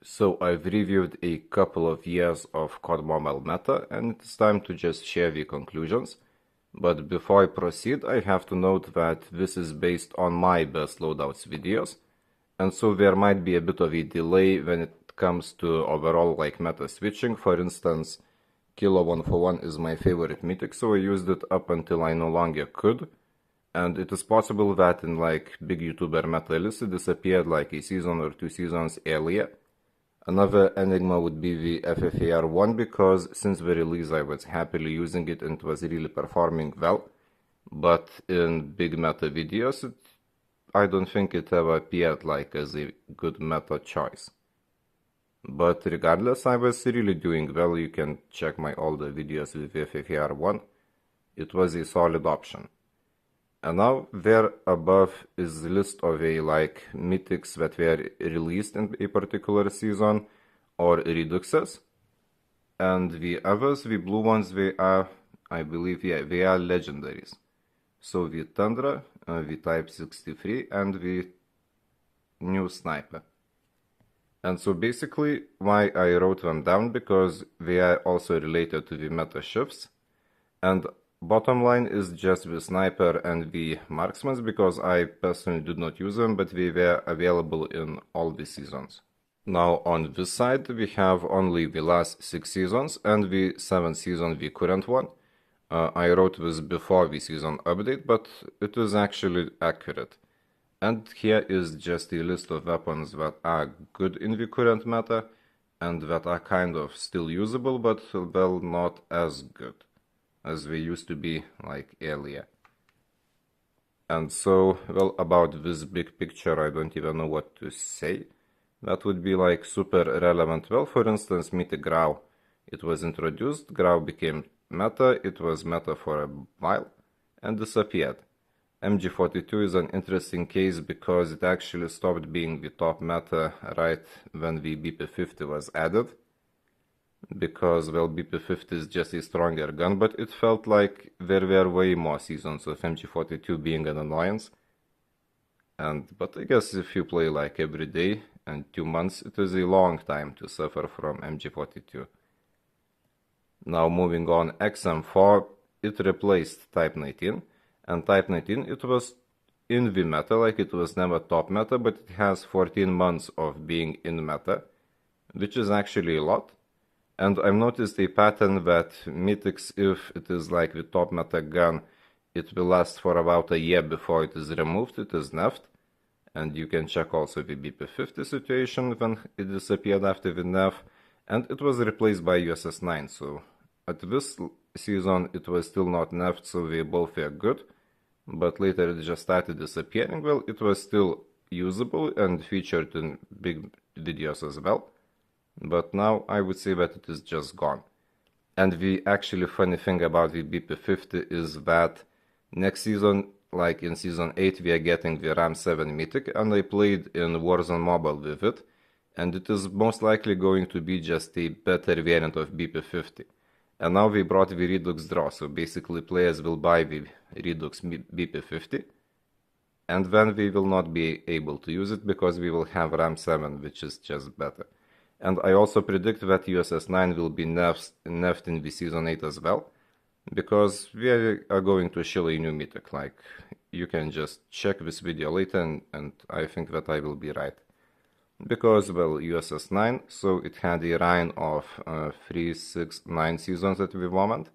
So I've reviewed a couple of years of CODM meta, and it's time to just share the conclusions. But before I proceed, I have to note that this is based on my best loadouts videos, and so there might be a bit of a delay when it comes to overall meta switching. For instance, Kilo 141 is my favorite mythic, so I used it up until I no longer could. And it is possible that in big YouTuber meta lists it disappeared a season or 2 seasons earlier. Another enigma would be the FFAR1 because since the release I was happily using it and it was really performing well. But in big meta videos, I don't think it ever appeared as a good meta choice. But regardless, I was really doing well. You can check my older videos with FFAR1. It was a solid option. And now there above is the list of mythics that were released in a particular season or reduxes. And the others, the blue ones, they are, I believe, they are legendaries. So the Tundra, the Type 63 and the new Sniper. And so basically why I wrote them down, because they are also related to the meta shifts. And bottom line is just the Sniper and the Marksmans, because I personally did not use them, but they were available in all the seasons. Now on this side we have only the last 6 seasons and the 7th season, the current one. I wrote this before the season update, but it is actually accurate. And here is just a list of weapons that are good in the current meta and that are kind of still usable, but well, not as good as they used to be earlier. And so, well, about this big picture, I don't even know what to say. That would be super relevant. Well, for instance, Mythic Grau. It was introduced, Grau became meta, it was meta for a while, and disappeared. MG42 is an interesting case because it actually stopped being the top meta right when the BP50 was added. Because, well, BP50 is just a stronger gun, but it felt like there were way more seasons of MG42 being an annoyance. But I guess if you play every day and 2 months, it is a long time to suffer from MG42. Now moving on, XM4, it replaced Type 19, and Type 19, it was in the meta, it was never top meta, but it has 14 months of being in meta, which is actually a lot. And I've noticed a pattern that Mythics, if it is the top meta gun, it will last for about a year before it is removed, it is nerfed. And you can check also the BP50 situation when it disappeared after the nerf, and it was replaced by USS 9. So at this season it was still not nerfed, so they both were good. But later it just started disappearing. Well, it was still usable and featured in big videos as well. But now I would say that it is just gone. And the actually funny thing about the BP50 is that next season, in season 8, we are getting the RAM 7 Mythic, and I played in Warzone Mobile with it, and it is most likely going to be just a better variant of BP50. And now we brought the Redux draw, so basically players will buy the Redux BP50, and then we will not be able to use it because we will have RAM 7, which is just better. And I also predict that USS 9 will be nerfed in the season 8 as well, because we are going to show a new mythic. You can just check this video later, and I think that I will be right. Because, well, USS 9, so it had a reign of 3, 6, 9 seasons at the moment,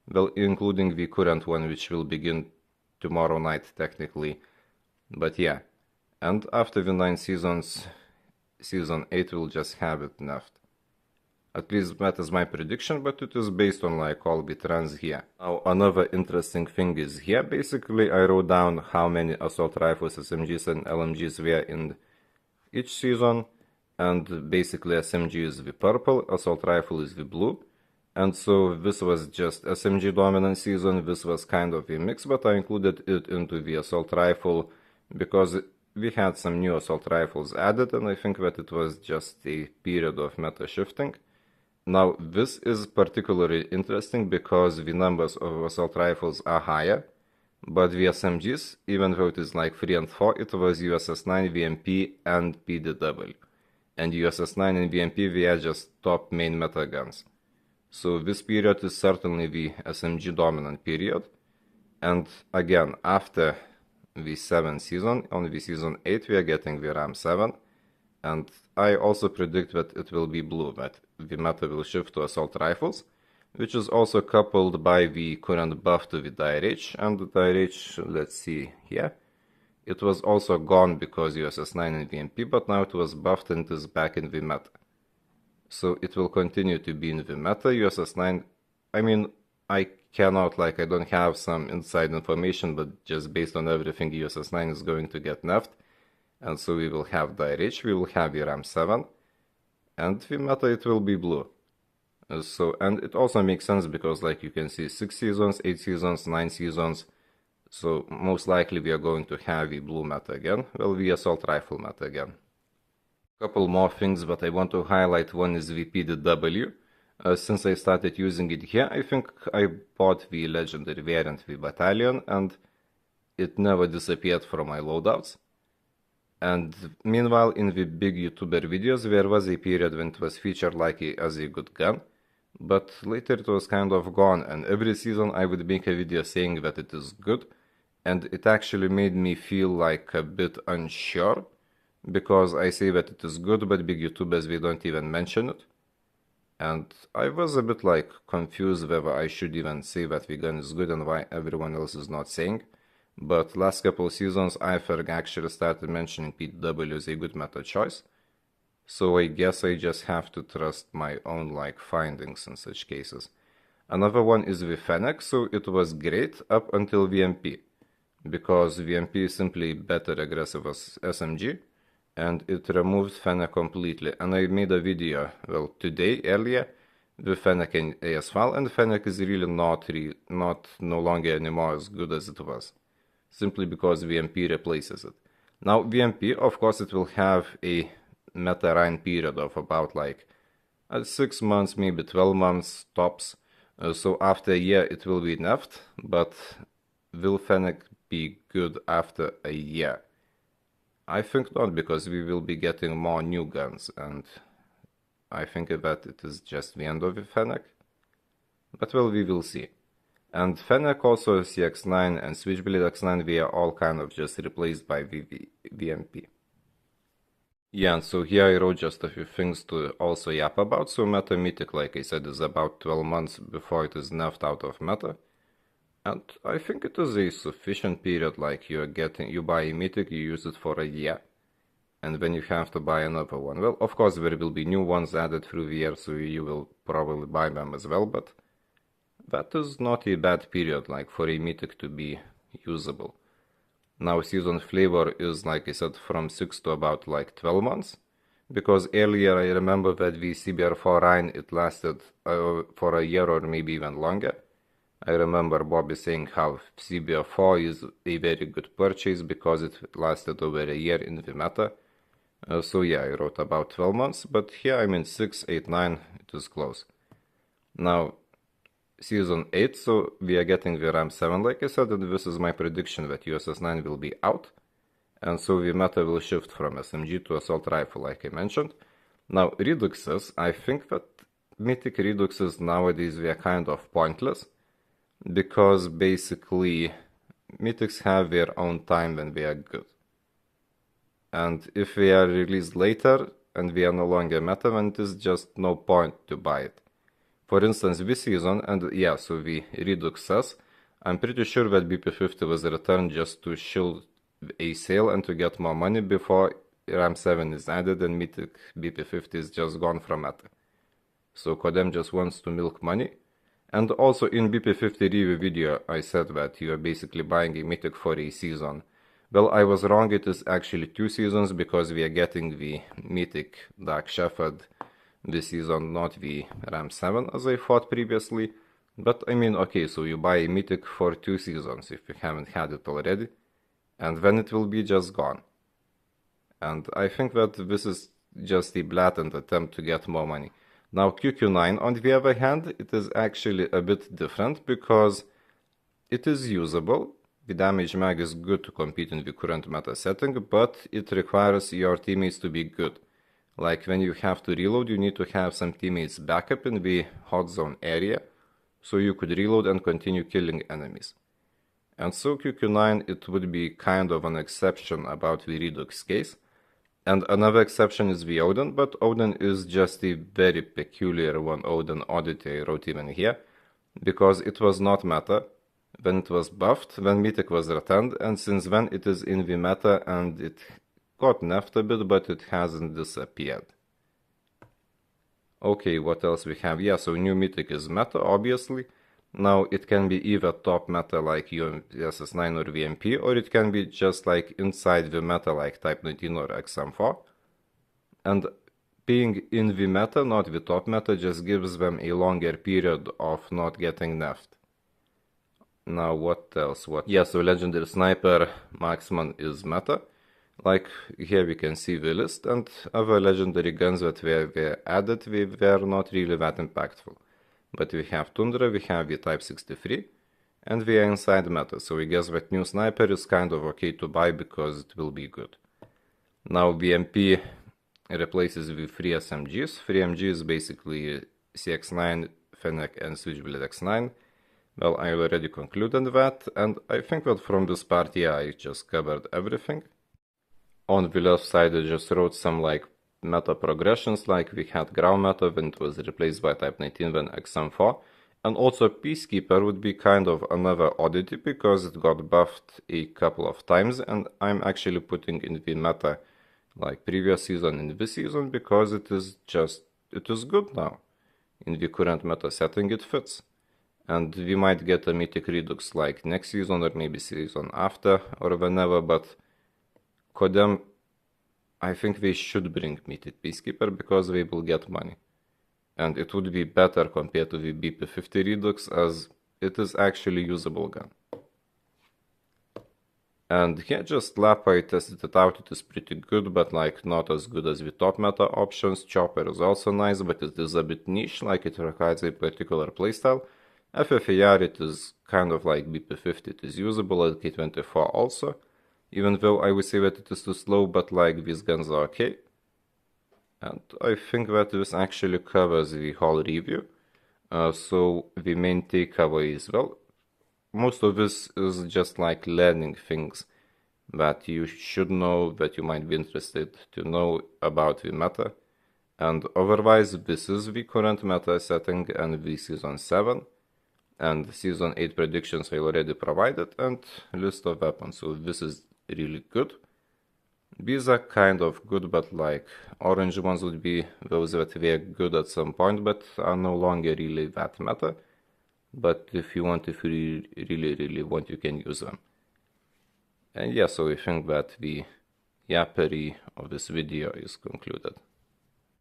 well, including the current one, which will begin tomorrow night technically. But yeah, and after the 9 seasons, season 8 will just have it nerfed. At least that is my prediction, but it is based on all the trends here. Now another interesting thing is here. Basically I wrote down how many assault rifles, SMGs and LMGs were in each season, and basically SMG is the purple, assault rifle is the blue. And so this was just SMG dominant season, this was kind of a mix, but I included it into the assault rifle because we had some new assault rifles added, and I think that it was just a period of meta shifting. Now this is particularly interesting because the numbers of assault rifles are higher, but the SMGs, even though it is 3 and 4, it was USS 9, VMP and PDW. and USS9 and VMP, they are just top main meta guns. So this period is certainly the SMG dominant period. And again, after the 7th season, on the season 8, we are getting the RAM 7. And I also predict that it will be blue, that the meta will shift to assault rifles, which is also coupled by the current buff to the DIRH. And the DIRH, let's see here, it was also gone because USS9 and VMP, but now it was buffed and is back in the meta. So it will continue to be in the meta. USS9, I mean, I cannot, I don't have some inside information, but just based on everything, USS9 is going to get nerfed. And so we will have DIRH, we will have RAM 7, and the meta, it will be blue. And it also makes sense because, you can see 6 seasons, 8 seasons, 9 seasons. So most likely we are going to have the blue meta again. Well, the assault rifle meta again. Couple more things that I want to highlight. One is the PDW. Since I started using it here, I think I bought the legendary variant, the battalion, and it never disappeared from my loadouts. And meanwhile, in the big YouTuber videos, there was a period when it was featured as a good gun, but later it was kind of gone, and every season I would make a video saying that it is good, and it actually made me feel a bit unsure, because I say that it is good, but big YouTubers, they don't even mention it. And I was a bit confused whether I should even say that the gun is good and why everyone else is not saying. But last couple seasons, IFERG actually started mentioning PDW as a good meta choice. So I guess I just have to trust my own findings in such cases. Another one is the Fennec, so it was great up until VMP, because VMP is simply better aggressive as SMG, and it removed Fennec completely. And I made a video, well, today, earlier, with Fennec and ASFAL, and Fennec is really no longer anymore as good as it was, simply because VMP replaces it. Now, VMP, of course, it will have a meta run period of about 6 months, maybe 12 months tops. So after a year, it will be nerfed, but will Fennec be good after a year? I think not, because we will be getting more new guns, and I think that it is just the end of the Fennec. But well, we will see. And Fennec, also CX9 and Switchblade X9, they are all kind of just replaced by VMP. Yeah, and so here I wrote just a few things to also yap about. So meta Mythic, like I said, is about 12 months before it is nerfed out of meta. And I think it is a sufficient period, you buy a Mythic, you use it for a year, and then you have to buy another one. Well, of course, there will be new ones added through the year, so you will probably buy them as well, but that is not a bad period, for a Mythic to be usable. Now, season flavor is, like I said, from 6 to about 12 months, because earlier I remember that the CBR4 Rhine, it lasted for a year or maybe even longer. I remember Bobby saying how CBR4 is a very good purchase because it lasted over a year in the meta. So yeah, I wrote about 12 months, but here I mean 6, 8, 9, it is close. Now, season 8, so we are getting the RAM 7, like I said, and this is my prediction that USS9 will be out, and so the meta will shift from SMG to assault rifle, like I mentioned. Now, reduxes, I think that Mythic reduxes nowadays, they are kind of pointless, because basically Mythics have their own time when they are good. And if they are released later and we are no longer meta, then it is just no point to buy it. For instance, this season, and yeah, so the reduxes, I'm pretty sure that BP50 was returned just to shield a sale and to get more money before RAM 7 is added and Mythic BP50 is just gone from meta. So CODM just wants to milk money. And also in BP50 review video, I said that you are basically buying a Mythic for a season. Well, I was wrong, it is actually 2 seasons, because we are getting the Mythic Dark Shepherd this season, not the RAM 7 as I thought previously. But I mean, okay, so you buy a Mythic for 2 seasons if you haven't had it already, and then it will be just gone. And I think that this is just a blatant attempt to get more money. Now QQ9, on the other hand, it is actually a bit different because it is usable. The damage mag is good to compete in the current meta setting, but it requires your teammates to be good. Like when you have to reload, you need to have some teammates backup in the hot zone area, so you could reload and continue killing enemies. And so QQ9, it would be kind of an exception about the Redux case. And another exception is the Odin, but Odin is just a very peculiar one Odin oddity I wrote even here, because it was not meta when it was buffed, when Mythic was returned, and since then it is in the meta and it got nerfed a bit, but it hasn't disappeared. Okay, what else we have? Yeah, so new Mythic is meta, obviously. Now it can be either top meta like USS9 or VMP, or it can be just like inside the meta like Type 19 or XM4. And being in the meta, not the top meta, just gives them a longer period of not getting nerfed. Now what else? Yeah, so Legendary Sniper Marksman is meta. Like here we can see the list, and other legendary guns that were added, they were not really that impactful. But we have Tundra, we have the Type 63, and we are inside meta, so we guess that new sniper is kind of okay to buy because it will be good. Now VMP replaces the 3 SMGs. 3 MG is basically CX9, Fennec and Switchblade X9. Well, I already concluded that, and I think that from this part, yeah, I just covered everything. On the left side I just wrote some like meta progressions, like we had ground meta when it was replaced by Type 19 when XM4, and also Peacekeeper would be kind of another oddity because it got buffed a couple of times, and I'm actually putting in the meta like previous season in this season because it is good now. In the current meta setting it fits. And we might get a Mythic Redux like next season or maybe season after or whenever, but CODM, I think they should bring Mythic Peacekeeper because they will get money. And it would be better compared to the BP50 Redux as it is actually a usable gun. And here just Lap, I tested it out, it is pretty good, but like not as good as the top meta options. Chopper is also nice, but it is a bit niche, like it requires a particular playstyle. FFAR, it is kind of like BP50, it is usable, at K24 also. Even though I would say that it is too slow, but like these guns are okay. And I think that this actually covers the whole review. So the main takeaway is, well, most of this is just like learning things that you should know, that you might be interested to know about the meta. And otherwise, this is the current meta setting and the Season 7. And Season 8 predictions I already provided, and list of weapons, so this is really good. These are kind of good, but like orange ones would be those that were good at some point, but are no longer really that meta. But if you really want, you can use them. And yeah, so I think that the yappery of this video is concluded.